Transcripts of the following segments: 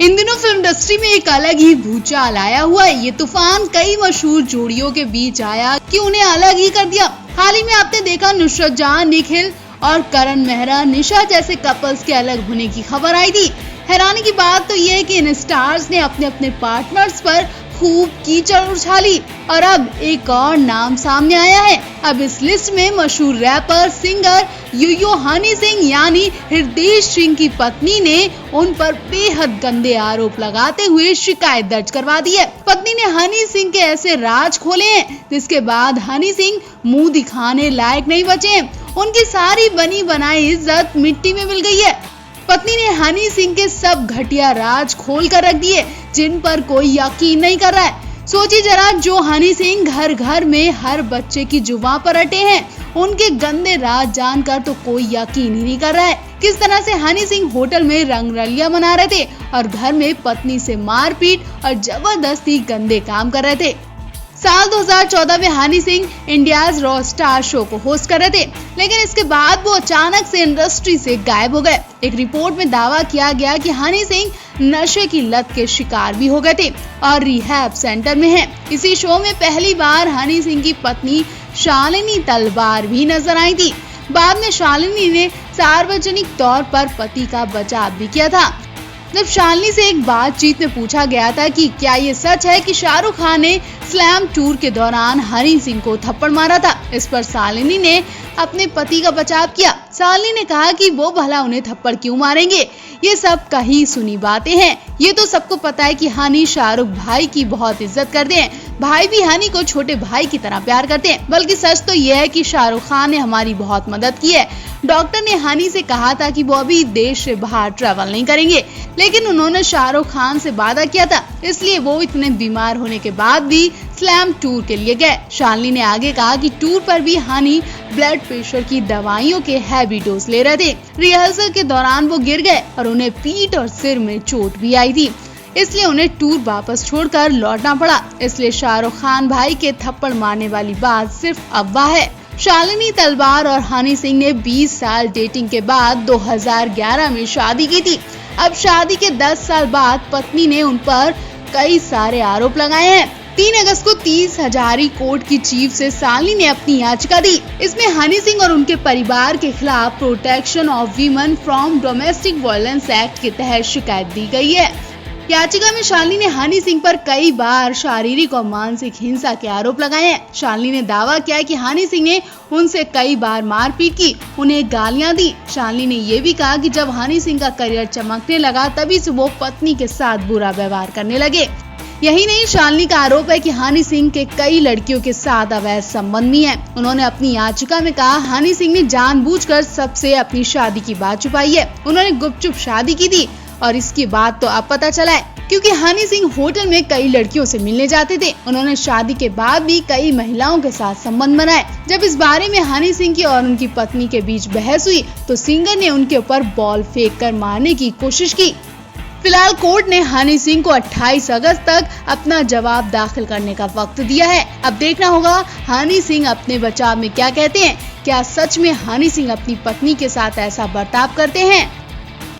इन दिनों film industry में एक अलग ही भूचाल आया हुआ है। ये तूफान कई मशहूर जोड़ियों के बीच आया कि उन्हें अलग ही कर दिया। हाल ही में आपने देखा नुसरत जहां, निखिल और करण मेहरा, निशा जैसे कपल्स के अलग होने की खबर आई थी। हैरानी की बात तो यह है कि इन स्टार्स ने अपने अपने पार्टनर्स पर खूब कीचड़ उछाली और अब एक और नाम सामने आया है। अब इस लिस्ट में मशहूर रैपर सिंगर यो हनी सिंह यानी हृदय सिंह की पत्नी ने उन पर बेहद गंदे आरोप लगाते हुए शिकायत दर्ज करवा दी है। पत्नी ने हनी सिंह के ऐसे राज खोले हैं जिसके बाद हनी सिंह मुंह दिखाने लायक नहीं बचे हैं। उनकी सारी बनी बनाई इज्जत मिट्टी में मिल गई है। पत्नी ने हनी सिंह के सब घटिया राज खोल कर रख दिए जिन पर कोई यकीन नहीं कर रहा है। सोचिए जरा, जो हनी सिंह घर घर में हर बच्चे की जुबान पर अटे हैं, उनके गंदे राज जानकर तो कोई यकीन ही नहीं कर रहा है। किस तरह से हनी सिंह होटल में रंगरलिया मना रहे थे और घर में पत्नी से मारपीट और जबरदस्ती गंदे काम कर रहे थे। साल 2014 में Honey Singh India's raw star show को होस्ट कर रहे थे, लेकिन इसके बाद वो अचानक से इंडस्ट्री से गायब हो गए। एक रिपोर्ट में दावा किया गया कि हनी सिंह नशे की लत के शिकार भी हो गए थे और रिहैब सेंटर में हैं। इसी शो में पहली बार हनी सिंह की पत्नी शालिनी तलवार भी नजर आई थी। बाद में शालिनी ने सार्वजनिक तौर पर पति का बचाव भी किया था। जब शालिनी से एक बातचीत में पूछा गया था कि क्या ये सच है कि शाहरुख खान ने स्लैम टूर के दौरान हनी सिंह को थप्पड़ मारा था, इस पर शालिनी ने अपने पति का बचाव किया। शालिनी ने कहा कि वो भला उन्हें थप्पड़ क्यों मारेंगे, ये सब कही सुनी बातें हैं। ये तो सबको पता है कि हनी शाहरुख भाई की बहुत इज्जत करते हैं, भाई भी हनी को छोटे भाई की तरह प्यार करते हैं। बल्कि सच तो यह है कि शाहरुख खान ने हमारी बहुत मदद की है। डॉक्टर ने हनी से कहा था कि वो अभी देश से बाहर ट्रैवल नहीं करेंगे, लेकिन उन्होंने शाहरुख खान से वादा किया था, इसलिए वो इतने बीमार होने के बाद भी स्लैम टूर के लिए गए। शालिनी ने आगे कहा कि टूर पर भी हनी ब्लड प्रेशर की दवाइयों के हैवी डोज ले रहे थे। रिहर्सल के दौरान वो गिर गए और उन्हें पीठ और सिर में चोट भी आई थी, इसलिए उन्हें टूर वापस छोड़कर लौटना पड़ा। इसलिए शाहरुख खान भाई के थप्पड़ मारने वाली बात सिर्फ अफवाह है। शालिनी तलवार और हनी सिंह ने 20 साल डेटिंग के बाद 2011 में शादी की थी। अब शादी के 10 साल बाद पत्नी ने उन पर कई सारे आरोप लगाए हैं। 3 अगस्त को 30 हजारी कोर्ट की चीफ से शालिनी ने अपनी याचिका दी। इसमें हनी सिंह और उनके परिवार के खिलाफ protection of women from domestic violence act के तहत शिकायत दी गई है। याचिका में शालिनी ने हनी सिंह पर कई बार शारीरिक और मानसिक हिंसा के आरोप लगाए हैं। शालिनी ने दावा किया कि हनी सिंह ने उनसे कई बार मारपीट की, उन्हें गालियां दी। शालिनी ने यह भी कहा कि जब हनी सिंह का करियर चमकने लगा तभी से वो पत्नी के साथ बुरा व्यवहार करने लगे। यही नहीं, शालिनी का आरोप है कि हनी सिंह के कई लड़कियों के साथ अवैध संबंध भी हैं। उन्होंने अपनी याचिका में कहा हनी सिंह ने जानबूझकर सबसे अपनी शादी की बात छुपाई है। उन्होंने गुपचुप शादी की थी और इसकी बात तो अब पता चला है, क्योंकि हनी सिंह होटल में कई लड़कियों से मिलने जाते थे। उन्होंने शादी के बाद भी कई महिलाओं के साथ संबंध बनाए। जब इस बारे में हनी सिंह की और उनकी पत्नी के बीच बहस हुई तो सिंगर ने उनके ऊपर बॉल फेंक कर मारने की कोशिश की। फिलहाल कोर्ट ने हनी सिंह को 28 अगस्त तक अपना जवाब दाखिल करने का वक्त दिया है। अब देखना होगा हनी सिंह अपने बचाव में क्या कहते हैं। क्या सच में हनी सिंह अपनी पत्नी के साथ ऐसा बर्ताव करते हैं?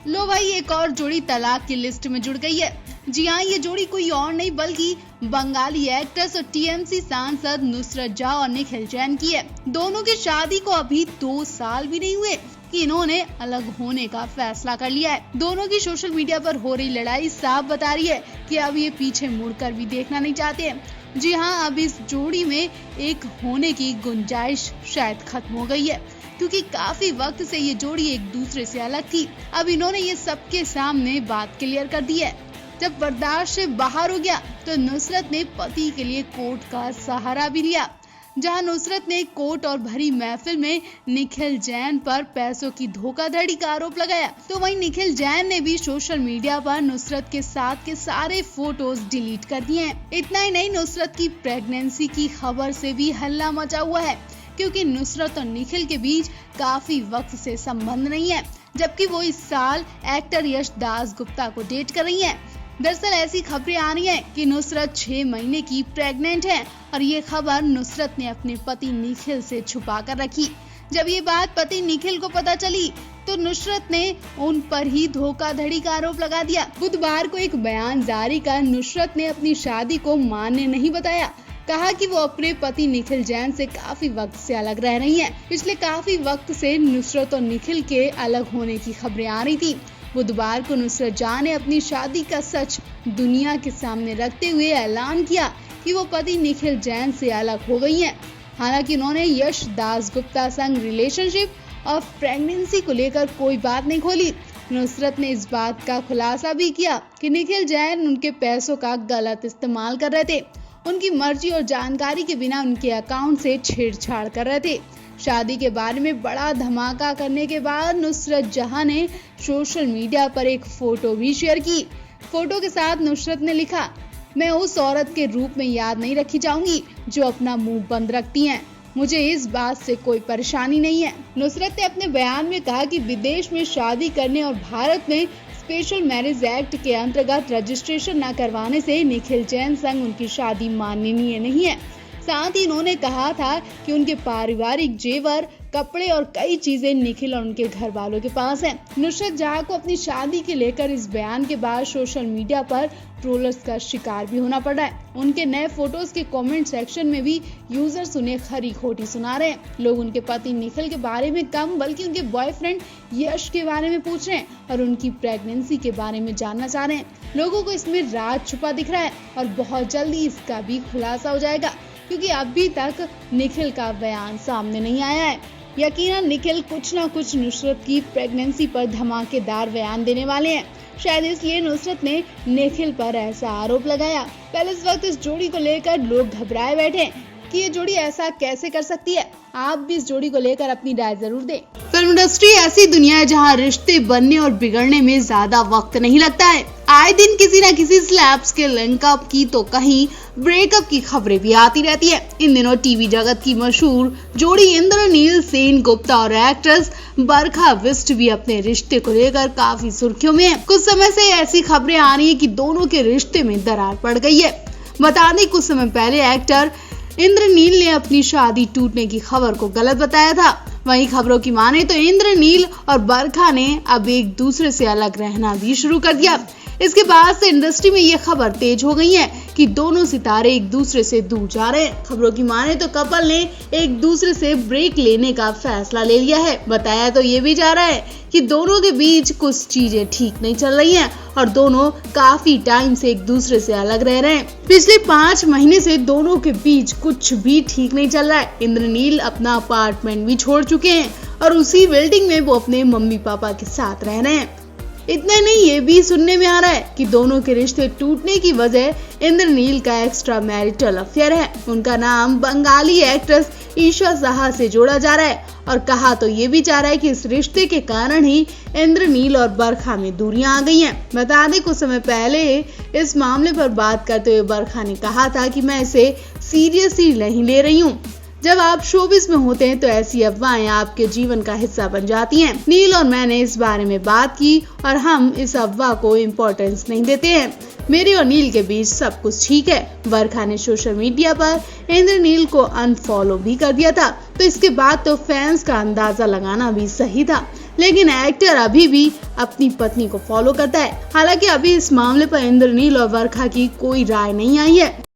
लो भाई, एक और जोड़ी तलाक की लिस्ट में जुड़ गई है। जी हाँ, ये जोड़ी कोई और नहीं बल्कि बंगाली एक्ट्रेस और टीएमसी सांसद नुसरत जहां और निखिल जैन की है। दोनों की शादी को अभी 2 साल भी नहीं हुए कि इन्होंने अलग होने का फैसला कर लिया है। दोनों की सोशल मीडिया पर हो रही लड़ाई साफ बता रही है कि अब ये पीछे मुड़कर भी देखना नहीं चाहते हैं। जी हाँ, अब इस जोड़ी में एक होने की गुंजाइश शायद खत्म हो गई है, क्योंकि काफी वक्त से ये जोड़ी एक दूसरे से अलग थी। अब इन्होंने ये सबके सामने बात क्लियर कर दी है। जब बर्दाश्त से बाहर हो गया तो नुसरत ने पति के लिए कोर्ट का सहारा भी लिया। जहां नुसरत ने कोर्ट और भरी महफिल में निखिल जैन पर पैसों की धोखाधड़ी का आरोप लगाया, तो वहीं निखिल जैन ने भी सोशल मीडिया पर नुसरत के साथ के सारे फोटोज डिलीट कर दिए हैं। इतना ही नहीं, नुसरत की प्रेगनेंसी की खबर से भी हल्ला मचा हुआ है, क्योंकि नुसरत और निखिल के बीच काफी वक्त से संबंध नहीं है, जबकि वो इस साल एक्टर यश दास गुप्ता को डेट कर रही हैं। दरअसल ऐसी खबरें आ रही हैं कि नुसरत 6 महीने की प्रेग्नेंट है और ये खबर नुसरत ने अपने पति निखिल से छुपा कर रखी। जब ये बात पति निखिल को पता चली तो नुसरत ने उन पर ही धोखाधड़ी का आरोप लगा दिया। बुधवार को एक बयान जारी कर नुसरत ने अपनी शादी को मान्य नहीं बताया। कहा कि वो अपने पति निखिल जैन से काफी वक्त से अलग रह रही हैं। पिछले काफी वक्त से नुसरत और निखिल के अलग होने की खबरें आ रही थी। बुधवार को नुसरत जहां ने अपनी शादी का सच दुनिया के सामने रखते हुए ऐलान किया कि वो पति निखिल जैन से अलग हो गई हैं। हालांकि उन्होंने यश दासगुप्ता संग रिलेशनशिप और प्रेगनेंसी को लेकर कोई बात नहीं खोली। नुसरत ने इस बात का खुलासा भी किया कि निखिल जैन उनके पैसों का गलत इस्तेमाल कर रहे थे। उनकी मर्जी और जानकारी के बिना उनके अकाउंट से छेड़छाड़ कर रहे थे। शादी के बारे में बड़ा धमाका करने के बाद नुसरत जहां ने सोशल मीडिया पर एक फोटो भी शेयर की। फोटो के साथ नुसरत ने लिखा, मैं उस औरत के रूप में याद नहीं रखी जाऊंगी जो अपना मुंह बंद रखती हैं। मुझे इस बात से कोई परेशानी नहीं है। नुसरत ने अपने बयान में कहा कि विदेश में शादी करने और भारत में स्पेशल मैरिज एक्ट के अंतर्गत रजिस्ट्रेशन न करवाने से निखिल जैन संग उनकी शादी माननीय नहीं है। साथ ही उन्होंने कहा था कि उनके पारिवारिक जेवर, कपड़े और कई चीजें निखिल और उनके घर वालों के पास हैं। नुसरत जहां को अपनी शादी के लेकर इस बयान के बाद सोशल मीडिया पर ट्रोलर्स का शिकार भी होना पड़ रहा है। उनके नए फोटोज के कमेंट सेक्शन में भी यूजर्स उन्हें खरी खोटी सुना रहे हैं। लोग उनके पति निखिल के बारे में कम बल्कि उनके बॉयफ्रेंड यश के बारे में पूछ रहे हैं और उनकी प्रेगनेंसी के बारे में जानना चाह रहे हैं। लोगों को इसमें राज छुपा दिख रहा है और बहुत जल्दी इसका भी खुलासा हो जाएगा, क्योंकि अभी तक निखिल का बयान सामने नहीं आया है। यकीनन निखिल कुछ ना कुछ नुसरत की प्रेगनेंसी पर धमाकेदार बयान देने वाले हैं। शायद इसलिए नुसरत ने निखिल पर ऐसा आरोप लगाया। पहले इस वक्त इस जोड़ी को लेकर लोग घबराए बैठे हैं कि ये जोड़ी ऐसा कैसे कर सकती है। आप भी इस जोड़ी को लेकर अपनी राय जरूर दें। फिल्म इंडस्ट्री ऐसी दुनिया है जहां रिश्ते बनने और बिगड़ने में ज्यादा वक्त नहीं लगता है। आए दिन किसी न किसी स्लैब्स के लिंकअप की तो कहीं ब्रेकअप की खबरें भी आती रहती है। इन दिनों टीवी जगत की मशहूर जोड़ी इंद्रनील सेन गुप्ता और एक्ट्रेस बरखा बिष्ट भी अपने रिश्ते को लेकर काफी सुर्खियों में है। कुछ समय से ऐसी खबरें आ रही है कि दोनों के रिश्ते में दरार पड़ गई है। बता दें, कुछ समय पहले एक्टर इंद्रनील ने अपनी शादी टूटने की खबर को गलत बताया था। वहीं खबरों की माने तो इंद्रनील और बरखा ने अब एक दूसरे से अलग रहना भी शुरू कर दिया। इसके बाद से इंडस्ट्री में ये खबर तेज हो गई है कि दोनों सितारे एक दूसरे से दूर जा रहे हैं। खबरों की माने तो कपल ने एक दूसरे से ब्रेक लेने का फैसला ले लिया है। बताया तो ये भी जा रहा है कि दोनों के बीच कुछ चीजें ठीक नहीं चल रही हैं और दोनों काफी टाइम से एक दूसरे से अलग रह रहे हैं। पिछले 5 महीने से दोनों के बीच कुछ भी ठीक नहीं चल रहा है। इंद्रनील अपना अपार्टमेंट भी छोड़ चुके हैं और उसी बिल्डिंग में वो अपने मम्मी पापा के साथ रह रहे हैं। इतना नहीं, ये भी सुनने में आ रहा है कि दोनों के रिश्ते टूटने की वजह इंद्रनील का एक्स्ट्रा मैरिटल अफेयर है। उनका नाम बंगाली एक्ट्रेस ईशा साहा से जोड़ा जा रहा है और कहा तो ये भी जा रहा है कि इस रिश्ते के कारण ही इंद्रनील और बरखा में दूरियां आ गई हैं। बता दें, कुछ समय पहले इस मामले पर बात करते हुए बरखा ने कहा था कि मैं इसे सीरियसली नहीं ले रही हूँ। जब आप शोबिस में होते हैं तो ऐसी अफवाहें आपके जीवन का हिस्सा बन जाती हैं। नील और मैंने इस बारे में बात की और हम इस अफवाह को इम्पोर्टेंस नहीं देते हैं। मेरे और नील के बीच सब कुछ ठीक है। बरखा ने सोशल मीडिया पर इंद्रनील को अनफॉलो भी कर दिया था, तो इसके बाद तो फैंस का अंदाजा लगाना भी सही था। लेकिन एक्टर अभी भी अपनी पत्नी को फॉलो करता है। हालांकि अभी इस मामले पर इंद्रनील और बरखा की कोई राय नहीं आई है।